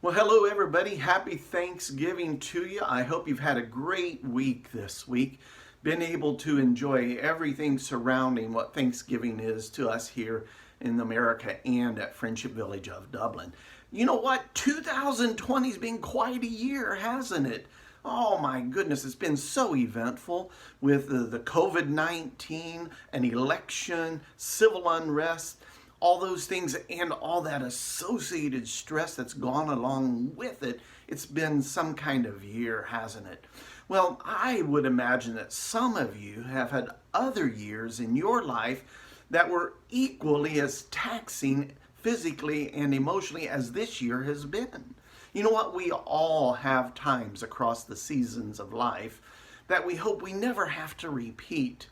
Well, hello everybody. Happy Thanksgiving to you. I hope you've had a great week this week. Been able to enjoy everything surrounding what Thanksgiving is to us here in America and at Friendship Village of Dublin. You know what? 2020's been quite a year, hasn't it? Oh my goodness, it's been so eventful with the COVID-19, an election, civil unrest, all those things and all that associated stress that's gone along with it. It's been some kind of year, hasn't it? Well, I would imagine that some of you have had other years in your life that were equally as taxing physically and emotionally as this year has been. You know what? We all have times across the seasons of life that we hope we never have to repeat.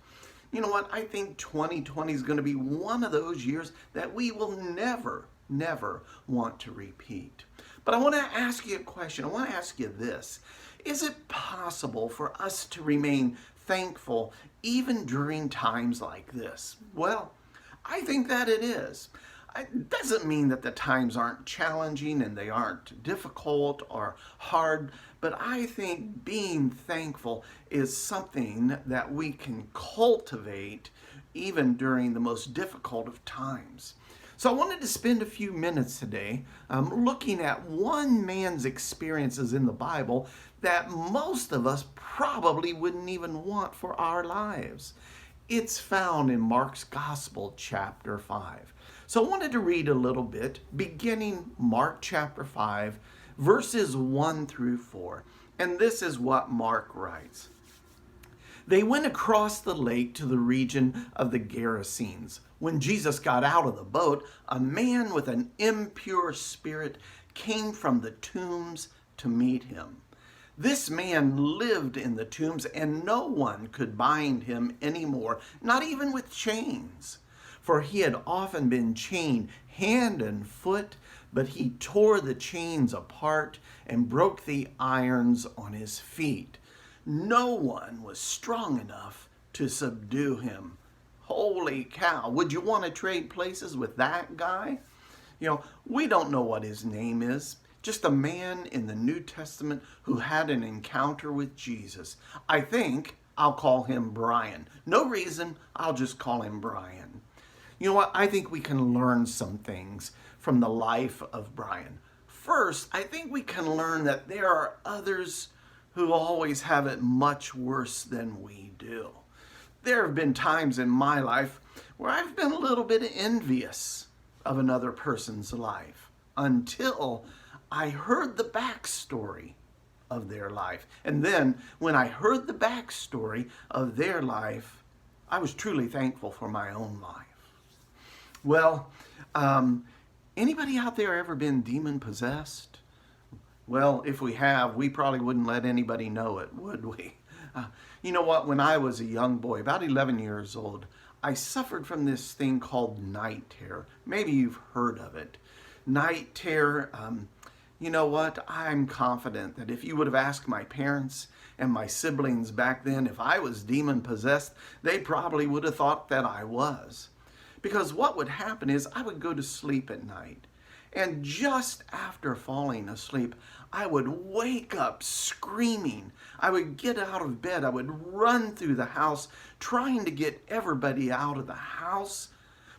You know what? I think 2020 is going to be one of those years that we will never want to repeat. But I want to ask you a question. I want to ask you this. Is it possible for us to remain thankful even during times like this? Well, I think that it is. It doesn't mean that the times aren't challenging and they aren't difficult or hard, but I think being thankful is something that we can cultivate even during the most difficult of times. So I wanted to spend a few minutes today looking at one man's experiences in the Bible that most of us probably wouldn't even want for our lives. It's found in Mark's Gospel, chapter 5. So I wanted to read a little bit, beginning Mark chapter 5, verses 1 through 4. And this is what Mark writes. They went across the lake to the region of the Gerasenes. When Jesus got out of the boat, a man with an impure spirit came from the tombs to meet him. This man lived in the tombs, and no one could bind him anymore, not even with chains. For he had often been chained hand and foot, but he tore the chains apart and broke the irons on his feet. No one was strong enough to subdue him. Holy cow, would you want to trade places with that guy? You know, we don't know what his name is. Just a man in the New Testament who had an encounter with Jesus. I think I'll call him Brian. No reason, I'll just call him Brian. You know what? I think we can learn some things from the life of Brian. First, I think we can learn that there are others who always have it much worse than we do. There have been times in my life where I've been a little bit envious of another person's life until I heard the backstory of their life. And then when I heard the backstory of their life, I was truly thankful for my own life. Well, anybody out there ever been demon possessed? Well, if we have, we probably wouldn't let anybody know it, would we? You know what? When I was a young boy, about 11 years old, I suffered from this thing called night terror. Maybe you've heard of it. Night terror, you know what? I'm confident that if you would have asked my parents and my siblings back then if I was demon possessed, they probably would have thought that I was. Because what would happen is I would go to sleep at night, and just after falling asleep, I would wake up screaming. I would get out of bed. I would run through the house trying to get everybody out of the house.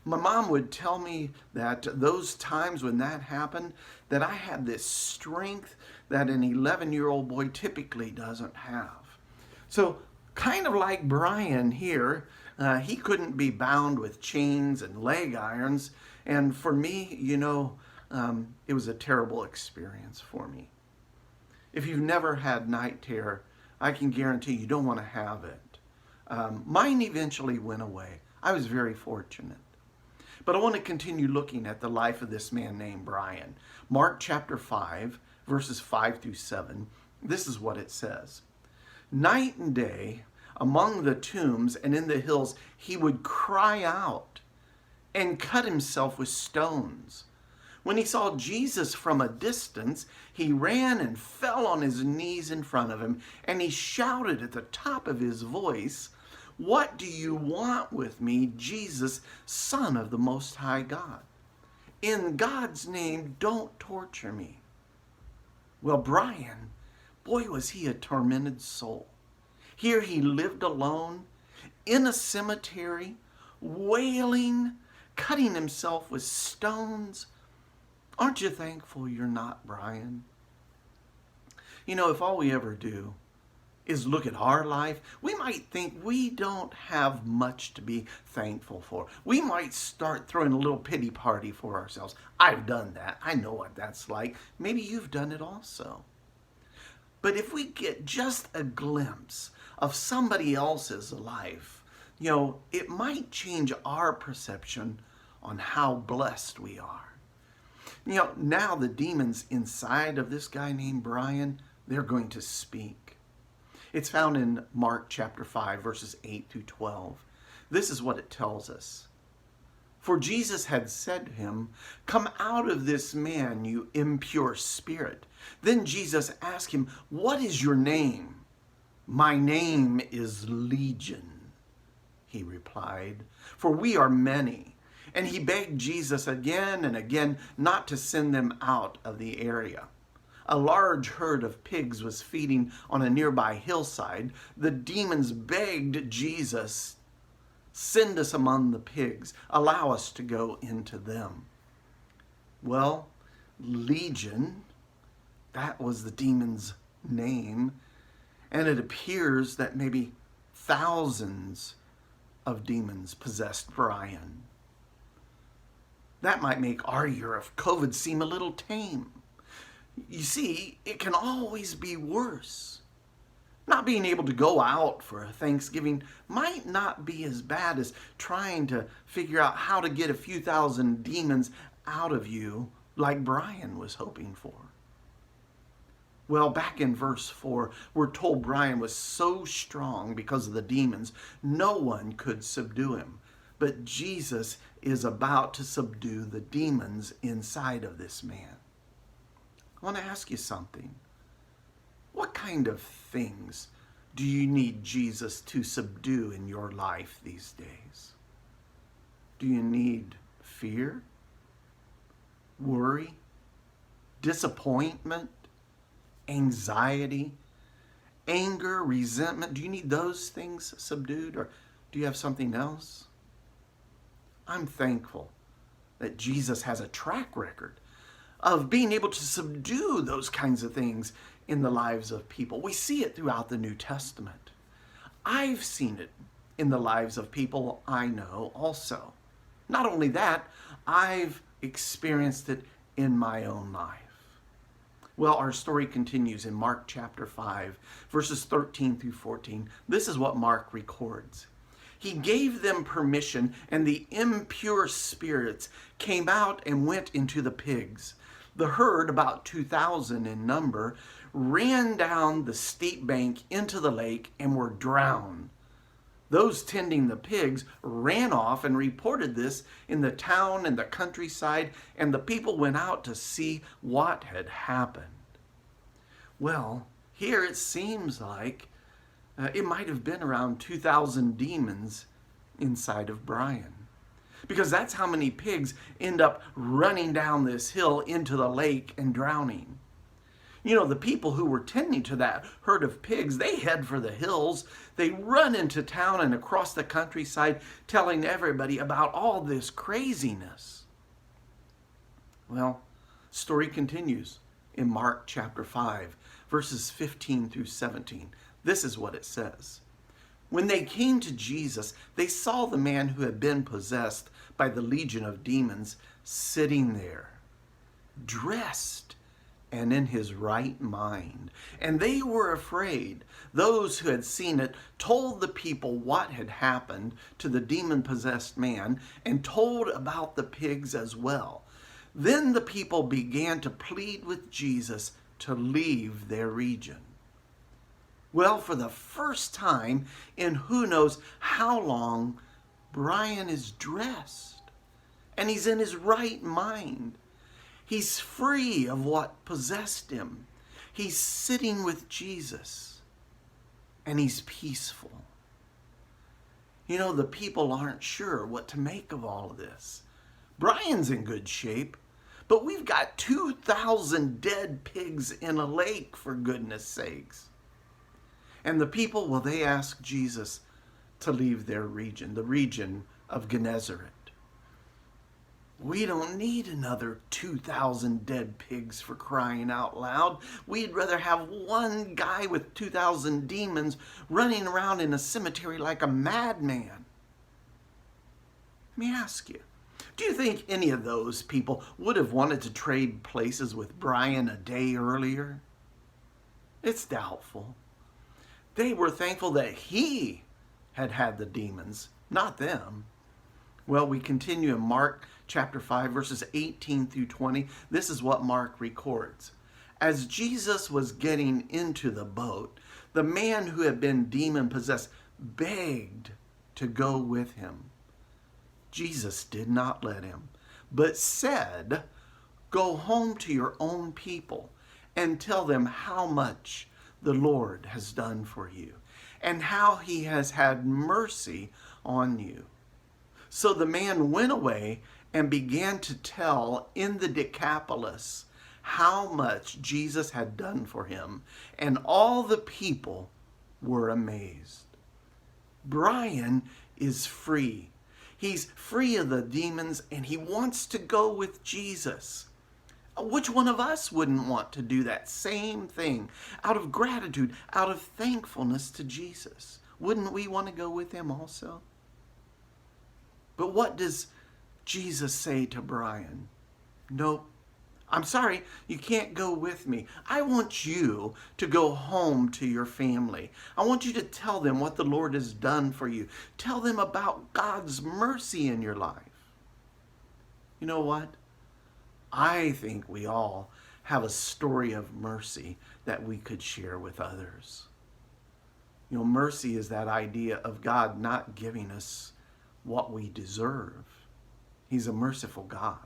My mom would tell me that those times when that happened, that I had this strength that an 11-year-old boy typically doesn't have. So kind of like Brian here, he couldn't be bound with chains and leg irons. And for me, you know, it was a terrible experience for me. If you've never had night terror, I can guarantee you don't want to have it. Mine eventually went away. I was very fortunate. But I want to continue looking at the life of this man named Brian. Mark chapter 5, verses 5 through 7. This is what it says. Night and day, among the tombs and in the hills, he would cry out and cut himself with stones. When he saw Jesus from a distance, he ran and fell on his knees in front of him, and he shouted at the top of his voice, "What do you want with me, Jesus, Son of the Most High God? In God's name, don't torture me." Well, Brian, boy, was he a tormented soul. Here he lived alone in a cemetery, wailing, cutting himself with stones. Aren't you thankful you're not Brian? You know, if all we ever do is look at our life, we might think we don't have much to be thankful for. We might start throwing a little pity party for ourselves. I've done that. I know what that's like. Maybe you've done it also. But if we get just a glimpse of somebody else's life, you know, it might change our perception on how blessed we are. You know, now the demons inside of this guy named Brian, they're going to speak. It's found in Mark chapter 5, verses 8 through 12. This is what it tells us. For Jesus had said to him, "Come out of this man, you impure spirit." Then Jesus asked him, "What is your name?" "My name is Legion," he replied, "for we are many." And he begged Jesus again and again not to send them out of the area. A large herd of pigs was feeding on a nearby hillside. The demons begged Jesus, "Send us among the pigs. Allow us to go into them." Well, Legion, that was the demon's name. And it appears that maybe thousands of demons possessed Brian. That might make our year of COVID seem a little tame. You see, it can always be worse. Not being able to go out for a Thanksgiving might not be as bad as trying to figure out how to get a few thousand demons out of you like Brian was hoping for. Well, back in verse 4, we're told Brian was so strong because of the demons, no one could subdue him. But Jesus is about to subdue the demons inside of this man. I want to ask you something. What kind of things do you need Jesus to subdue in your life these days? Do you need fear, worry, disappointment, anxiety, anger, resentment? Do you need those things subdued, or do you have something else? I'm thankful that Jesus has a track record of being able to subdue those kinds of things in the lives of people. We see it throughout the New Testament. I've seen it in the lives of people I know also. Not only that, I've experienced it in my own life. Well, our story continues in Mark chapter 5, verses 13 through 14. This is what Mark records. He gave them permission, and the impure spirits came out and went into the pigs. The herd, about 2,000 in number, ran down the steep bank into the lake and were drowned. Those tending the pigs ran off and reported this in the town and the countryside, and the people went out to see what had happened. Well, here it seems like it might have been around 2,000 demons inside of Brian, because that's how many pigs end up running down this hill into the lake and drowning. You know, the people who were tending to that herd of pigs, they head for the hills. They run into town and across the countryside, telling everybody about all this craziness. Well, story continues in Mark chapter 5, verses 15 through 17. This is what it says. When they came to Jesus, they saw the man who had been possessed by the legion of demons sitting there, dressed and in his right mind. And they were afraid. Those who had seen it told the people what had happened to the demon-possessed man and told about the pigs as well. Then the people began to plead with Jesus to leave their region. Well, for the first time in who knows how long, Brian is dressed and he's in his right mind. He's free of what possessed him. He's sitting with Jesus and he's peaceful. You know, the people aren't sure what to make of all of this. Brian's in good shape, But we've got 2,000 dead pigs in a lake, for goodness sakes. And the people, well, they asked Jesus to leave their region, the region of Gennesaret. We don't need another 2,000 dead pigs, for crying out loud. We'd rather have one guy with 2,000 demons running around in a cemetery like a madman. Let me ask you, do you think any of those people would have wanted to trade places with Brian a day earlier? It's doubtful. They were thankful that he had the demons, not them. Well, we continue in Mark chapter 5, verses 18 through 20. This is what Mark records. As Jesus was getting into the boat, the man who had been demon-possessed begged to go with him. Jesus did not let him, but said, "Go home to your own people and tell them how much the Lord has done for you and how he has had mercy on you." So the man went away and began to tell in the Decapolis how much Jesus had done for him, and all the people were amazed. Brian is free. He's free of the demons, and he wants to go with Jesus. Which one of us wouldn't want to do that same thing out of gratitude, out of thankfulness to Jesus? Wouldn't we want to go with him also? But what does Jesus say to Brian? Nope. I'm sorry, you can't go with me. I want you to go home to your family. I want you to tell them what the Lord has done for you. Tell them about God's mercy in your life. You know what? I think we all have a story of mercy that we could share with others. You know, mercy is that idea of God not giving us what we deserve. He's a merciful God.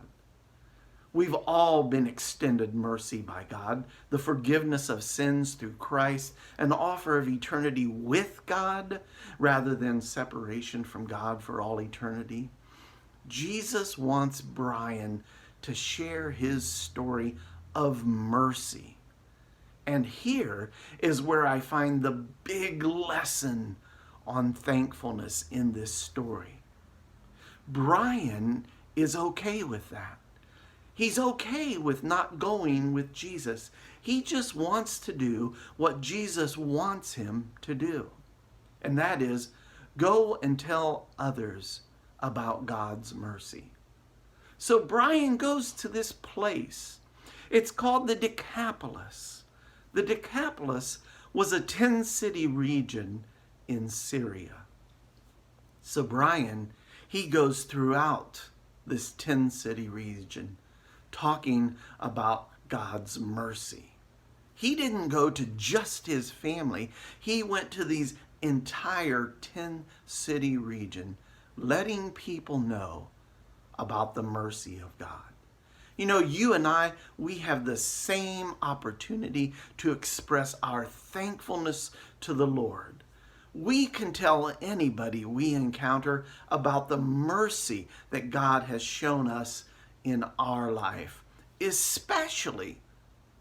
We've all been extended mercy by God, the forgiveness of sins through Christ, an offer of eternity with God rather than separation from God for all eternity. Jesus wants Brian to share his story of mercy. And here is where I find the big lesson on thankfulness in this story. Brian is okay with that. He's okay with not going with Jesus. He just wants to do what Jesus wants him to do. And that is, go and tell others about God's mercy. So Brian goes to this place. It's called the Decapolis. The Decapolis was a 10-city region in Syria. So Brian, he goes throughout this 10-city region talking about God's mercy. He didn't go to just his family. He went to these entire 10-city region, letting people know about the mercy of God. You know, you and I, we have the same opportunity to express our thankfulness to the Lord. We can tell anybody we encounter about the mercy that God has shown us in our life, especially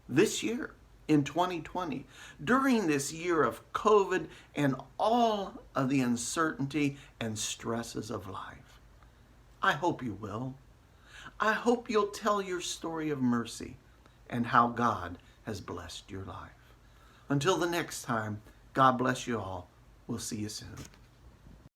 this year in 2020, during this year of COVID and all of the uncertainty and stresses of life. I hope you will. I hope you'll tell your story of mercy and how God has blessed your life. Until the next time, God bless you all. We'll see you soon.